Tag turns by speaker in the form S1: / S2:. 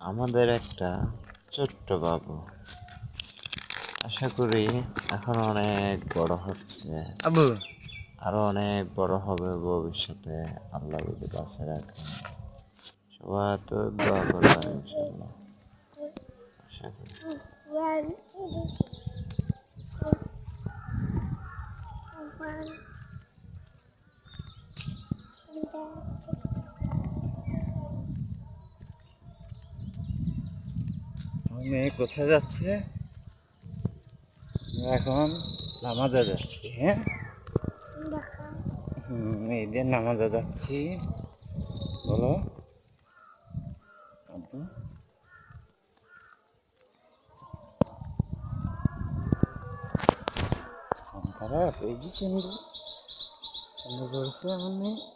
S1: আমাদের একটা ছোট্ট বাবু, আশা করি এখন অনেক বড় হচ্ছে,
S2: আবু
S1: আরো অনেক বড় হবে ভবিষ্যতে। আল্লাহ যদি কাছে রাখে, সবাই তো দোয়া করবেন ইনশাল্লাহ। আশা করি
S2: মেয়ে কোথায় যাচ্ছে? এখন নামাজে যাচ্ছি। হ্যাঁ, এই দিয়ে নামাজে যাচ্ছি। বলো আব্বু। খারাপ এই যে চন্দ্র চন্দ্র করেছে আমার মেয়ে।